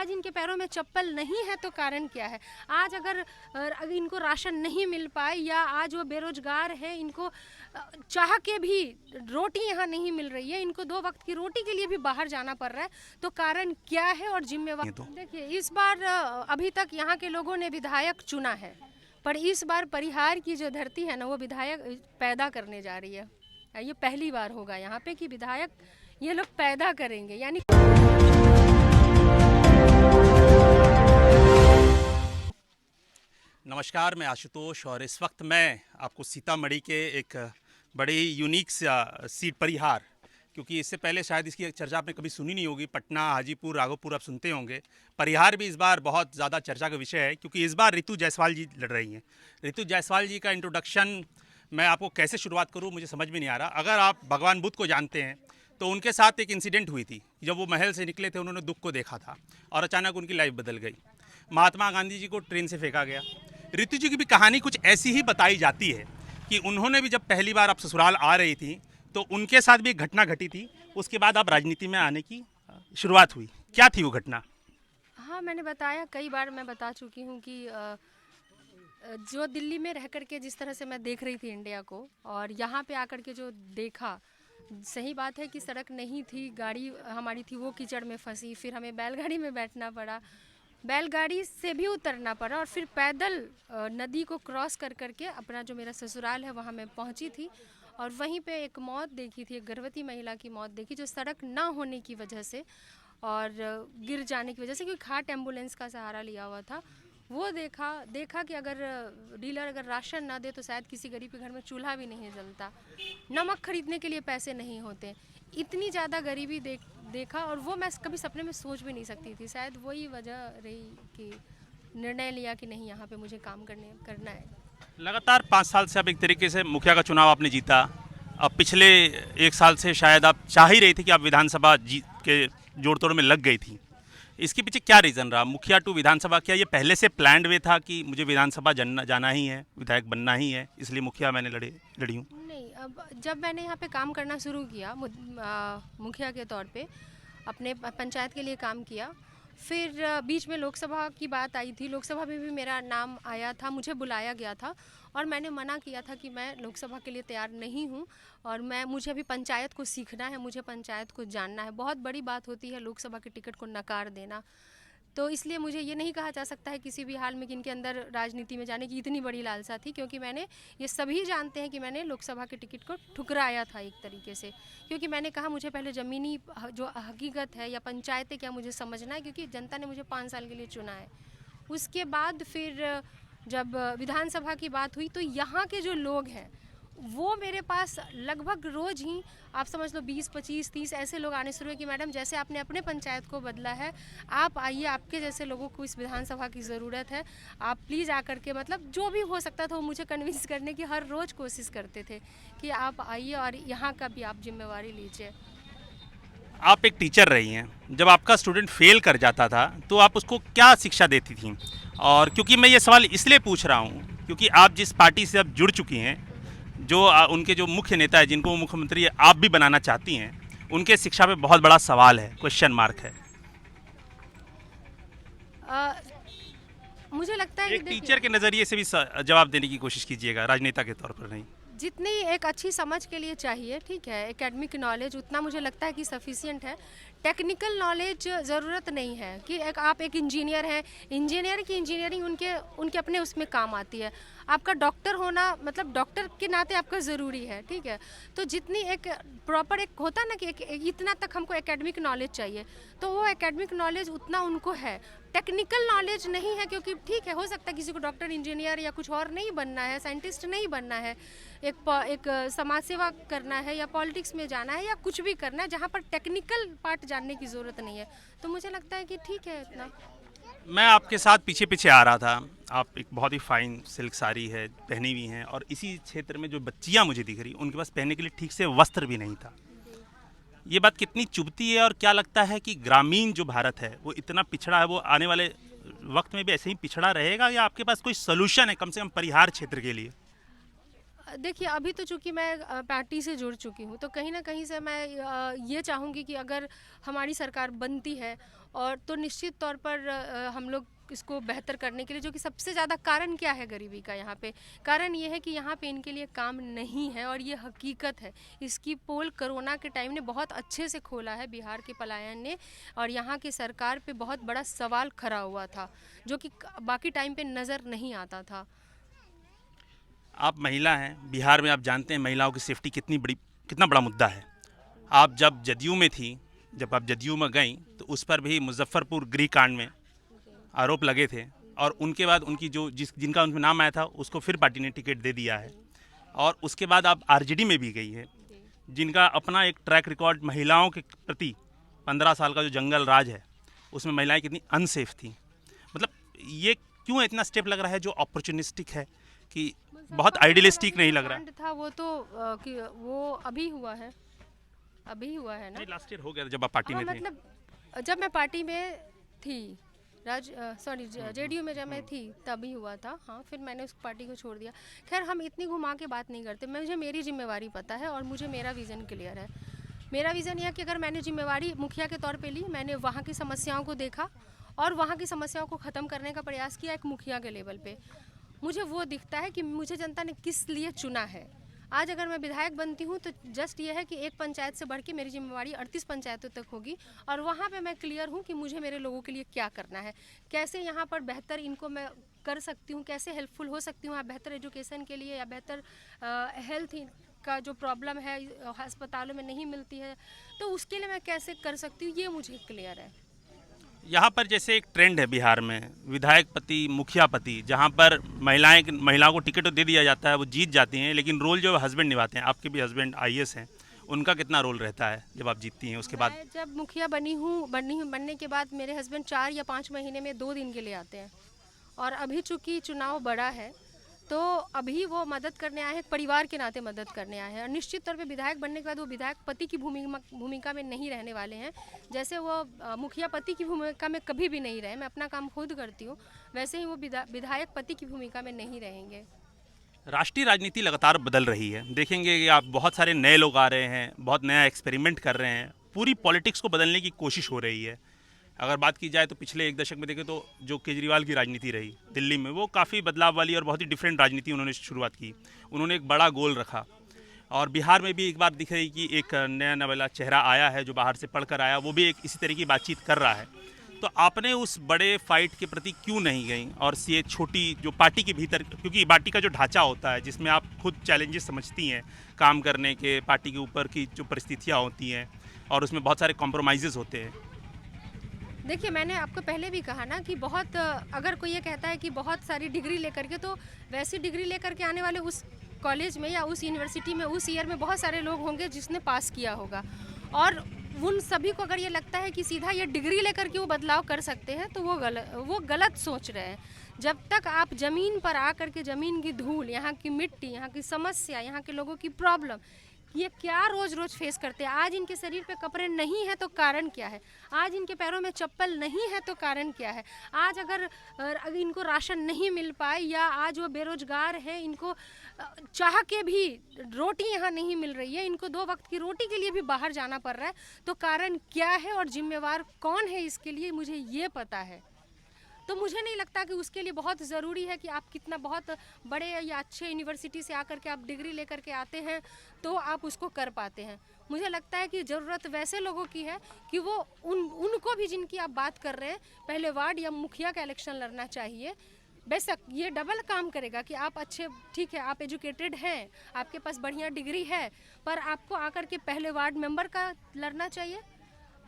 आज इनके पैरों में चप्पल नहीं है तो कारण क्या है? आज अगर इनको राशन नहीं मिल पाए या आज वो बेरोजगार है, इनको चाह के भी रोटी यहाँ नहीं मिल रही है, इनको 2 वक्त की रोटी के लिए भी बाहर जाना पड़ रहा है, तो कारण क्या है और जिम्मेवार? देखिए, इस बार अभी तक यहाँ के लोगों ने विधायक चुना है, पर इस बार परिहार की जो धरती है ना, वो विधायक पैदा करने जा रही है। ये पहली बार होगा यहाँ पे कि विधायक ये लोग पैदा करेंगे, यानी नमस्कार, मैं आशुतोष और इस वक्त मैं आपको सीतामढ़ी के एक बड़ी यूनिक सीट परिहार, क्योंकि इससे पहले शायद इसकी चर्चा आपने कभी सुनी नहीं होगी। पटना, हाजीपुर, राघोपुर आप सुनते होंगे। परिहार भी इस बार बहुत ज़्यादा चर्चा का विषय है, क्योंकि इस बार ऋतु जायसवाल जी लड़ रही हैं। ऋतु जायसवाल जी का इंट्रोडक्शन मैं आपको कैसे शुरुआत करूँ मुझे समझ में नहीं आ रहा। अगर आप भगवान बुद्ध को जानते हैं तो उनके साथ एक इंसिडेंट हुई थी। जब वो महल से निकले थे, उन्होंने दुख को देखा था और अचानक उनकी लाइफ बदल गई। महात्मा गांधी जी को ट्रेन से फेंका गया। ऋतु जी की भी कहानी कुछ ऐसी ही बताई जाती है कि उन्होंने भी जब पहली बार आप ससुराल आ रही थी तो उनके साथ भी एक घटना घटी थी। उसके बाद आप राजनीति में आने की शुरुआत हुई। क्या थी वो घटना? हाँ, मैंने बताया, कई बार मैं बता चुकी हूँ कि जो दिल्ली में रह करके जिस तरह से मैं देख रही थी इंडिया को, और यहाँ पे आकर के जो देखा, सही बात है कि सड़क नहीं थी, गाड़ी हमारी थी वो कीचड़ में फंसी, फिर हमें बैलगाड़ी में बैठना पड़ा, बैलगाड़ी से भी उतरना पड़ा और फिर पैदल नदी को क्रॉस कर करके अपना जो मेरा ससुराल है वहाँ मैं पहुँची थी। और वहीं पे एक मौत देखी थी, एक गर्भवती महिला की मौत देखी, जो सड़क ना होने की वजह से और गिर जाने की वजह से, क्योंकि खाट एम्बुलेंस का सहारा लिया हुआ था, वो देखा कि अगर डीलर अगर राशन ना दे तो शायद किसी गरीब के घर में चूल्हा भी नहीं जलता, नमक खरीदने के लिए पैसे नहीं होते, इतनी ज़्यादा गरीबी देखा। और वो मैं कभी सपने में सोच भी नहीं सकती थी। शायद वही वजह रही कि निर्णय लिया कि नहीं, यहाँ पे मुझे काम करना है। लगातार 5 साल से आप एक तरीके से मुखिया का चुनाव आपने जीता। अब पिछले 1 साल से शायद आप चाह ही रही थी कि आप विधानसभा जीत के जोड़ तोड़ में लग गई थी। इसके पीछे क्या रीज़न रहा? मुखिया टू विधानसभा, क्या ये पहले से प्लान्ड वे था कि मुझे विधानसभा जाना ही है, विधायक बनना ही है, इसलिए मुखिया मैंने लड़ी हूँ? नहीं, अब जब मैंने यहाँ पे काम करना शुरू किया मुखिया के तौर पे, अपने पंचायत के लिए काम किया, फिर बीच में लोकसभा की बात आई थी, लोकसभा में भी मेरा नाम आया था, मुझे बुलाया गया था और मैंने मना किया था कि मैं लोकसभा के लिए तैयार नहीं हूँ और मुझे अभी पंचायत को सीखना है, मुझे पंचायत को जानना है। बहुत बड़ी बात होती है लोकसभा के टिकट को नकार देना, तो इसलिए मुझे ये नहीं कहा जा सकता है किसी भी हाल में कि इनके अंदर राजनीति में जाने की इतनी बड़ी लालसा थी, क्योंकि मैंने, ये सभी जानते हैं कि मैंने लोकसभा के टिकट को ठुकराया था एक तरीके से, क्योंकि मैंने कहा मुझे पहले ज़मीनी जो हकीकत है या पंचायतें क्या मुझे समझना है, क्योंकि जनता ने मुझे 5 साल के लिए चुना है। उसके बाद फिर जब विधानसभा की बात हुई तो यहाँ के जो लोग हैं वो मेरे पास लगभग रोज़ ही, आप समझ लो 20, 25, 30 ऐसे लोग आने शुरू हुए कि मैडम, जैसे आपने अपने पंचायत को बदला है, आप आइए, आपके जैसे लोगों को इस विधानसभा की ज़रूरत है, आप प्लीज़ आकर के, मतलब जो भी हो सकता था वो मुझे कन्विंस करने की हर रोज़ कोशिश करते थे कि आप आइए और यहाँ का भी आप जिम्मेवारी लीजिए। आप एक टीचर रही हैं, जब आपका स्टूडेंट फेल कर जाता था तो आप उसको क्या शिक्षा देती थी? और क्योंकि मैं ये सवाल इसलिए पूछ रहा हूँ क्योंकि आप जिस पार्टी से अब जुड़ चुकी हैं, जो उनके जो मुख्य नेता है, जिनको मुख्यमंत्री आप भी बनाना चाहती हैं, उनके शिक्षा पे बहुत बड़ा सवाल है, क्वेश्चन मार्क है। मुझे लगता है एक टीचर के नज़रिए से भी जवाब देने की कोशिश कीजिएगा, राजनेता के तौर पर नहीं। जितनी एक अच्छी समझ के लिए चाहिए, ठीक है, एकेडमिक नॉलेज उतना मुझे लगता है कि सफिशिएंट है। टेक्निकल नॉलेज ज़रूरत नहीं है कि आप एक इंजीनियर हैं, इंजीनियर की इंजीनियरिंग उनके अपने उसमें काम आती है। आपका डॉक्टर होना, मतलब डॉक्टर के नाते आपका ज़रूरी है, ठीक है। तो जितनी एक प्रॉपर एक होता है ना कि इतना तक हमको एकेडमिक नॉलेज चाहिए, तो वो एकेडमिक नॉलेज उतना उनको है, टेक्निकल नॉलेज नहीं है। क्योंकि ठीक है, हो सकता है किसी को डॉक्टर, इंजीनियर या कुछ और नहीं बनना है, साइंटिस्ट नहीं बनना है, एक समाज सेवा करना है या पॉलिटिक्स में जाना है या कुछ भी करना है जहाँ पर टेक्निकल पार्ट जानने की ज़रूरत नहीं है, तो मुझे लगता है कि ठीक है इतना। मैं आपके साथ पीछे पीछे आ रहा था। आप एक बहुत ही फाइन सिल्क साड़ी है पहनी हुई हैं, और इसी क्षेत्र में जो बच्चियां मुझे दिख रही, उनके पास पहनने के लिए ठीक से वस्त्र भी नहीं था। ये बात कितनी चुभती है, और क्या लगता है कि ग्रामीण जो भारत है वो इतना पिछड़ा है, वो आने वाले वक्त में भी ऐसे ही पिछड़ा रहेगा, या आपके पास कोई सलूशन है कम से कम परिहार क्षेत्र के लिए? देखिए, अभी तो चूँकि मैं पार्टी से जुड़ चुकी हूँ, तो कहीं न कहीं से मैं ये चाहूँगी कि अगर हमारी सरकार बनती है और तो निश्चित तौर पर हम लोग इसको बेहतर करने के लिए, जो कि सबसे ज़्यादा कारण क्या है गरीबी का यहाँ पे? कारण ये है कि यहाँ पे इनके लिए काम नहीं है और ये हकीकत है। इसकी पोल कोरोना के टाइम ने बहुत अच्छे से खोला है बिहार के पलायन ने, और यहाँ की सरकार पे बहुत बड़ा सवाल खड़ा हुआ था, जो कि बाकी टाइम पे नज़र नहीं आता था। आप महिला हैं, बिहार में आप जानते हैं महिलाओं की सेफ्टी कितना बड़ा मुद्दा है। आप जब जदयू में थी, जब आप जदयू में गईं तो उस पर भी मुजफ्फरपुर गृह कांड में आरोप लगे थे, और उनके बाद उनकी जिनका उनमें नाम आया था उसको फिर पार्टी ने टिकट दे दिया है। और उसके बाद आप आरजेडी में भी गई है, जिनका अपना एक ट्रैक रिकॉर्ड महिलाओं के प्रति 15 साल का जो जंगल राज है उसमें महिलाएं कितनी अनसेफ थी। मतलब ये क्यों इतना स्टेप लग रहा है जो अपॉर्चुनिस्टिक है, कि बहुत आइडियलिस्टिक नहीं लग रहा? कांड था वो तो कि वो अभी हुआ है, अभी हुआ है ना। नहीं, लास्ट ईयर हो गया था जब आप पार्टी हाँ, में थे। मतलब जब मैं पार्टी में थी, जेडीयू में जब मैं थी तभी हुआ था। हाँ, फिर मैंने उस पार्टी को छोड़ दिया। खैर, हम इतनी घुमा के बात नहीं करते। मुझे मेरी जिम्मेवारी पता है और मुझे मेरा विज़न क्लियर है। मेरा विज़न यह है कि अगर मैंने जिम्मेवारी मुखिया के तौर पे ली, मैंने वहाँ की समस्याओं को देखा और वहाँ की समस्याओं को ख़त्म करने का प्रयास किया एक मुखिया के लेवल पे। मुझे वो दिखता है कि मुझे जनता ने किस लिए चुना है। आज अगर मैं विधायक बनती हूँ तो जस्ट ये है कि एक पंचायत से बढ़ के मेरी जिम्मेवारी 38 पंचायतों तक होगी, और वहाँ पे मैं क्लियर हूँ कि मुझे मेरे लोगों के लिए क्या करना है, कैसे यहाँ पर बेहतर इनको मैं कर सकती हूँ, कैसे हेल्पफुल हो सकती हूँ, या बेहतर एजुकेशन के लिए या बेहतर हेल्थ का जो प्रॉब्लम है अस्पतालों में नहीं मिलती है, तो उसके लिए मैं कैसे कर सकती हूँ, ये मुझे क्लियर है। यहाँ पर जैसे एक ट्रेंड है बिहार में, विधायक पति मुखिया पति, जहाँ पर महिलाओं को टिकट तो दे दिया जाता है, वो जीत जाती हैं, लेकिन रोल जो हस्बैंड निभाते हैं, आपके भी हस्बैंड आईएएस हैं, उनका कितना रोल रहता है जब आप जीतती हैं उसके बाद? मैं जब मुखिया बनने के बाद मेरे हस्बैंड 4 या 5 महीने में 2 दिन के लिए आते हैं, और अभी चूंकि चुनाव बड़ा है तो अभी वो मदद करने आए हैं, परिवार के नाते मदद करने आए हैं, और निश्चित तौर पे विधायक बनने के बाद वो विधायक पति की भूमिका में नहीं रहने वाले हैं। जैसे वो मुखिया पति की भूमिका में कभी भी नहीं रहे, मैं अपना काम खुद करती हूँ, वैसे ही वो विधायक पति की भूमिका में नहीं रहेंगे। राष्ट्रीय राजनीति लगातार बदल रही है, देखेंगे कि आप बहुत सारे नए लोग आ रहे हैं, बहुत नया एक्सपेरिमेंट कर रहे हैं, पूरी पॉलिटिक्स को बदलने की कोशिश हो रही है। अगर बात की जाए तो पिछले एक दशक में देखें तो जो केजरीवाल की राजनीति रही दिल्ली में, वो काफ़ी बदलाव वाली और बहुत ही डिफरेंट राजनीति उन्होंने शुरुआत की। उन्होंने एक बड़ा गोल रखा, और बिहार में भी एक बार दिख रही कि एक नया नवेला चेहरा आया है जो बाहर से पढ़कर आया, वो भी एक इसी तरह की बातचीत कर रहा है। तो आपने उस बड़े फाइट के प्रति क्यों नहीं गई, और ये छोटी जो पार्टी के भीतर, क्योंकि पार्टी का जो ढांचा होता है जिसमें आप खुद चैलेंजेस समझती हैं काम करने के, पार्टी के ऊपर की जो परिस्थितियाँ होती हैं और उसमें बहुत सारे कॉम्प्रोमाइज़ होते हैं। देखिए, मैंने आपको पहले भी कहा ना कि बहुत अगर कोई ये कहता है कि बहुत सारी डिग्री लेकर के, तो वैसी डिग्री लेकर के आने वाले उस कॉलेज में या उस यूनिवर्सिटी में उस ईयर में बहुत सारे लोग होंगे जिसने पास किया होगा, और उन सभी को अगर ये लगता है कि सीधा ये डिग्री लेकर के वो बदलाव कर सकते हैं, तो वो गलत सोच रहे हैं। जब तक आप ज़मीन पर आकर के ज़मीन की धूल, यहाँ की मिट्टी, यहाँ की समस्या, यहाँ के लोगों की प्रॉब्लम, ये क्या रोज़ रोज़ फेस करते हैं। आज इनके शरीर पे कपड़े नहीं है तो कारण क्या है, आज इनके पैरों में चप्पल नहीं है तो कारण क्या है, आज अगर इनको राशन नहीं मिल पाए, या आज वो बेरोजगार हैं, इनको चाह के भी रोटी यहाँ नहीं मिल रही है, इनको 2 वक्त की रोटी के लिए भी बाहर जाना पड़ रहा है, तो कारण क्या है और जिम्मेवार कौन है इसके लिए, मुझे ये पता है। तो मुझे नहीं लगता कि उसके लिए बहुत ज़रूरी है कि आप कितना बहुत बड़े या अच्छे यूनिवर्सिटी से आकर के आप डिग्री लेकर के आते हैं तो आप उसको कर पाते हैं। मुझे लगता है कि ज़रूरत वैसे लोगों की है कि वो उनको भी, जिनकी आप बात कर रहे हैं, पहले वार्ड या मुखिया का इलेक्शन लड़ना चाहिए। बेशक ये डबल काम करेगा कि आप अच्छे, ठीक है, आप एजुकेटेड हैं, आपके पास बढ़िया डिग्री है, पर आपको आकर के पहले वार्ड मेंबर का लड़ना चाहिए।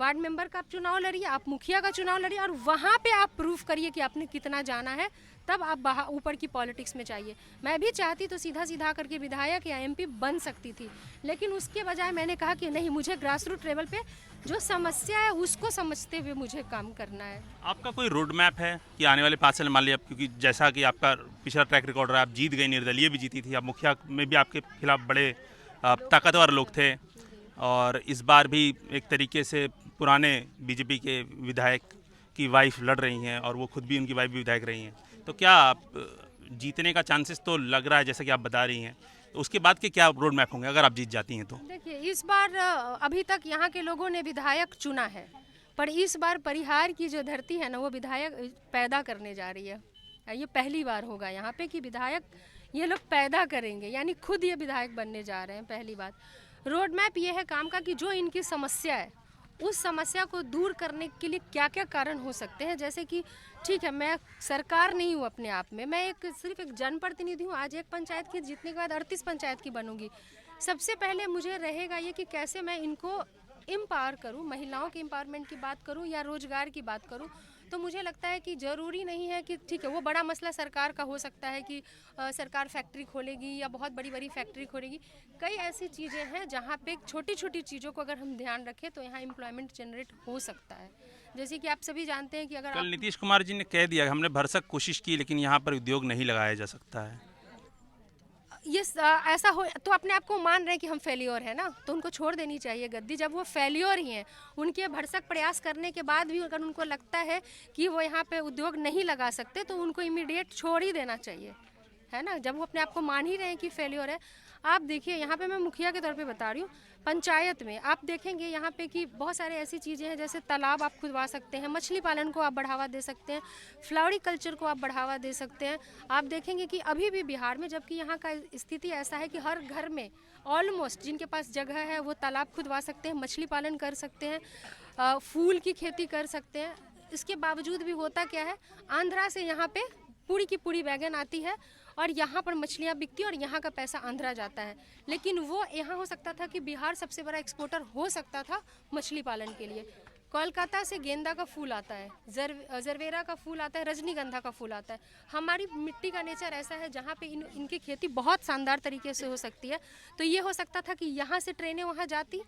वार्ड मेंबर का आप चुनाव लड़िए, आप मुखिया का चुनाव लड़िए, और वहाँ पे आप प्रूफ करिए कि आपने कितना जाना है, तब आप बाहर ऊपर की पॉलिटिक्स में चाहिए। मैं भी चाहती तो सीधा सीधा करके विधायक या एमपी बन सकती थी, लेकिन उसके बजाय मैंने कहा कि नहीं, मुझे ग्रास रूट लेवल पे जो समस्या है उसको समझते हुए मुझे काम करना है। आपका कोई रोड मैप है कि आने वाले 5 साल मान लिया, क्योंकि जैसा कि आपका पिछला ट्रैक रिकॉर्ड रहा, आप जीत गई, निर्दलीय भी जीती थी, आप मुखिया में भी आपके खिलाफ बड़े ताकतवर लोग थे, और इस बार भी एक तरीके से पुराने बीजेपी के विधायक की वाइफ लड़ रही हैं, और वो खुद भी, उनकी वाइफ भी विधायक रही हैं, तो क्या आप जीतने का चांसेस तो लग रहा है, जैसा कि आप बता रही हैं, तो उसके बाद के क्या रोड मैप होंगे अगर आप जीत जाती हैं तो? देखिए, इस बार अभी तक यहाँ के लोगों ने विधायक चुना है, पर इस बार परिहार की जो धरती है ना, वो विधायक पैदा करने जा रही है। ये पहली बार होगा यहाँ पे कि विधायक ये लोग पैदा करेंगे, यानी खुद ये विधायक बनने जा रहे हैं। पहली बात, रोड मैप ये है काम का कि जो इनकी समस्या है उस समस्या को दूर करने के लिए क्या क्या कारण हो सकते हैं। जैसे कि ठीक है, मैं सरकार नहीं हूँ अपने आप में, मैं सिर्फ एक जनप्रतिनिधि हूँ। आज एक पंचायत की जीतने के बाद 38 पंचायत की बनूंगी। सबसे पहले मुझे रहेगा ये कि कैसे मैं इनको एम्पावर करूँ, महिलाओं के एम्पावरमेंट की बात करूँ या रोजगार की बात करूँ। तो मुझे लगता है कि ज़रूरी नहीं है कि ठीक है वो बड़ा मसला सरकार का हो सकता है कि सरकार फैक्ट्री खोलेगी या बहुत बड़ी बड़ी फैक्ट्री खोलेगी। कई ऐसी चीज़ें हैं जहाँ पे छोटी छोटी चीज़ों को अगर हम ध्यान रखें तो यहाँ एम्प्लॉयमेंट जनरेट हो सकता है। जैसे कि आप सभी जानते हैं कि अगर कल नीतीश कुमार जी ने कह दिया हमने भरसक कोशिश की लेकिन यहाँ पर उद्योग नहीं लगाया जा सकता है। ये ऐसा हो तो अपने आप को मान रहे हैं कि हम फेलियर है ना, तो उनको छोड़ देनी चाहिए गद्दी। जब वो फेलियर ही हैं, उनके भरसक प्रयास करने के बाद भी अगर उनको लगता है कि वो यहाँ पे उद्योग नहीं लगा सकते तो उनको इमीडिएट छोड़ ही देना चाहिए, है ना। जब वो अपने आप को मान ही रहे हैं कि फेलियर है। आप देखिए, यहाँ पे मैं मुखिया के तौर पे बता रही हूँ, पंचायत में आप देखेंगे यहाँ पे कि बहुत सारे ऐसी चीज़ें हैं, जैसे तालाब आप खुदवा सकते हैं, मछली पालन को आप बढ़ावा दे सकते हैं, फ्लोरिकल्चर को आप बढ़ावा दे सकते हैं। आप देखेंगे कि अभी भी बिहार में, जबकि यहाँ का स्थिति ऐसा है कि हर घर में ऑलमोस्ट जिनके पास जगह है वो तालाब खुदवा सकते हैं, मछली पालन कर सकते हैं, फूल की खेती कर सकते हैं। इसके बावजूद भी होता क्या है, आंध्रा से यहाँ पे पूरी की पूरी वैगन आती है और यहाँ पर मछलियाँ बिकती है और यहाँ का पैसा आंध्रा जाता है। लेकिन वो यहाँ हो सकता था कि बिहार सबसे बड़ा एक्सपोर्टर हो सकता था मछली पालन के लिए। कोलकाता से गेंदा का फूल आता है, जरवेरा का फूल आता है, रजनीगंधा का फूल आता है। हमारी मिट्टी का नेचर ऐसा है जहाँ पे इनकी खेती बहुत शानदार तरीके से हो सकती है। तो ये हो सकता था कि यहाँ से ट्रेनें वहाँ जाती,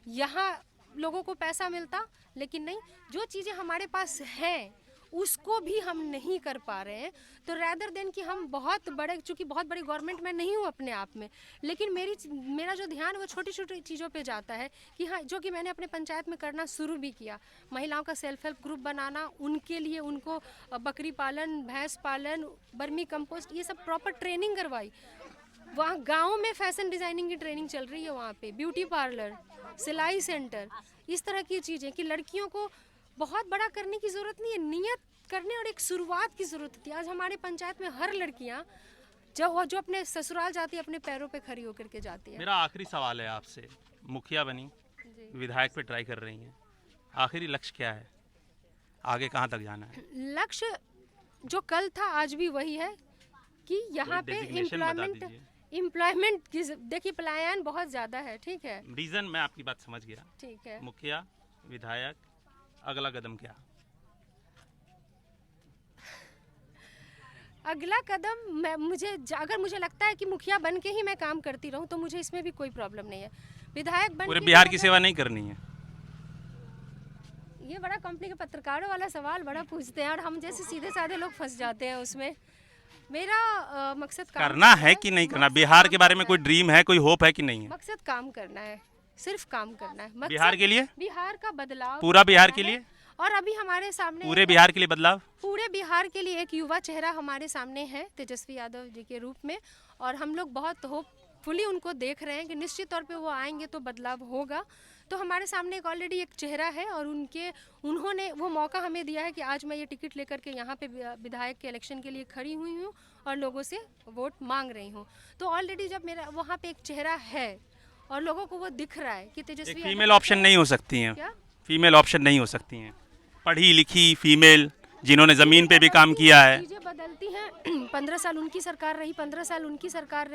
यहाँ लोगों को पैसा मिलता, लेकिन नहीं, जो चीज़ें हमारे पास हैं उसको भी हम नहीं कर पा रहे हैं। तो रैदर देन कि हम बहुत बड़े, चूँकि बहुत बड़ी गवर्नमेंट में नहीं हूँ अपने आप में, लेकिन मेरा जो ध्यान वो छोटी छोटी चीज़ों पे जाता है कि हाँ, जो कि मैंने अपने पंचायत में करना शुरू भी किया। महिलाओं का सेल्फ हेल्प ग्रुप बनाना, उनके लिए उनको बकरी पालन, भैंस पालन, बर्मी कंपोस्ट, ये सब प्रॉपर ट्रेनिंग करवाई। वहाँ गाँव में फैशन डिज़ाइनिंग की ट्रेनिंग चल रही है, वहाँ पे ब्यूटी पार्लर, सिलाई सेंटर, इस तरह की चीज़ें कि लड़कियों को बहुत बड़ा करने की ज़रूरत नहीं है, नियत करने और एक शुरुआत की ज़रूरत थी। आज हमारे पंचायत में हर लड़कियाँ जो अपने ससुराल जाती है अपने पैरों पे खड़ी होकर के जाती है। मेरा आखिरी सवाल है आपसे, मुखिया बनी, विधायक पे ट्राई कर रही हैं, आखिरी लक्ष्य क्या है, आगे कहाँ तक जाना है? लक्ष्य जो कल था आज भी वही है कि यहाँ पे एम्प्लॉयमेंट की, देखिए पलायन बहुत ज़्यादा है, ठीक है। रीज़न मैं आपकी बात समझ गया, ठीक है। मुखिया, विधायक, अगला कदम क्या? अगला कदम अगर मुझे लगता है कि मुखिया बन के ही मैं काम करती रहूं तो मुझे इसमें भी कोई प्रॉब्लम नहीं है। विधायक बन पूरे बिहार की सेवा नहीं करनी है? ये बड़ा कंपनी के पत्रकारों वाला सवाल बड़ा पूछते हैं और हम जैसे सीधे साधे लोग फंस जाते हैं उसमें। मेरा मकसद करना है कि नहीं करना? बिहार के बारे में कोई ड्रीम है, कोई होप है कि नहीं है? मकसद काम करना है, सिर्फ काम करना है। बिहार के लिए, बिहार का बदलाव, पूरा बिहार के लिए। और अभी हमारे सामने पूरे बिहार के लिए बदलाव, पूरे बिहार के लिए एक युवा चेहरा हमारे सामने है तेजस्वी यादव जी के रूप में, और हम लोग बहुत होपफुली उनको देख रहे हैं कि निश्चित तौर पे वो आएंगे तो बदलाव होगा। तो हमारे सामने एक ऑलरेडी एक चेहरा है और उन्होंने वो मौका हमें दिया है कि आज मैं ये टिकट लेकर के यहाँ पे विधायक के इलेक्शन के लिए खड़ी हुई हूँ और लोगों से वोट मांग रही हूँ। तो ऑलरेडी जब मेरा वहाँ पे एक चेहरा है और लोगों को वो दिख रहा है कि तेजस्वी फीमेल ऑप्शन नहीं हो सकती हैं? क्या फीमेल ऑप्शन नहीं हो सकती हैं? पढ़ी लिखी फीमेल जिन्होंने ज़मीन पे भी काम किया है। चीज़ें बदलती हैं, 15 साल उनकी सरकार रही, 15 साल उनकी सरकार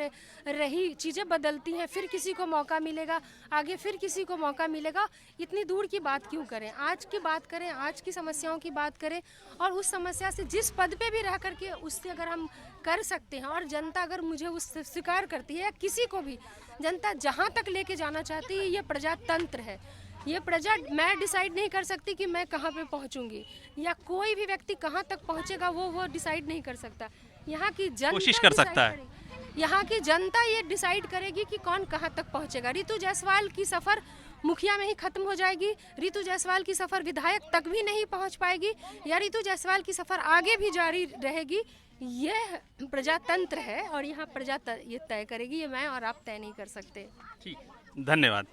रही, चीज़ें बदलती हैं, फिर किसी को मौका मिलेगा, आगे फिर किसी को मौका मिलेगा। इतनी दूर की बात क्यों करें, आज की बात करें, आज की समस्याओं की बात करें, और उस समस्या से जिस पद पे भी रह करके उससे अगर हम कर सकते हैं और जनता अगर मुझे उससे स्वीकार करती है, या किसी को भी जनता जहाँ तक लेके जाना चाहती है, ये प्रजातंत्र है। ये प्रजा, मैं डिसाइड नहीं कर सकती कि मैं कहाँ पे पहुँचूंगी या कोई भी व्यक्ति कहाँ तक पहुँचेगा, वो डिसाइड नहीं कर सकता। यहाँ की जनता कोशिश कर सकता है, यहाँ की जनता ये डिसाइड करेगी कि कौन कहाँ तक पहुँचेगा। रितु जायसवाल की सफ़र मुखिया में ही खत्म हो जाएगी। रितु जायसवाल की सफ़र विधायक तक भी नहीं पहुंच पाएगी, या रितु जायसवाल की सफ़र आगे भी जारी रहेगी। यह प्रजातंत्र है और यहाँ प्रजा ये तय करेगी, ये मैं और आप तय नहीं कर सकते। ठीक, धन्यवाद।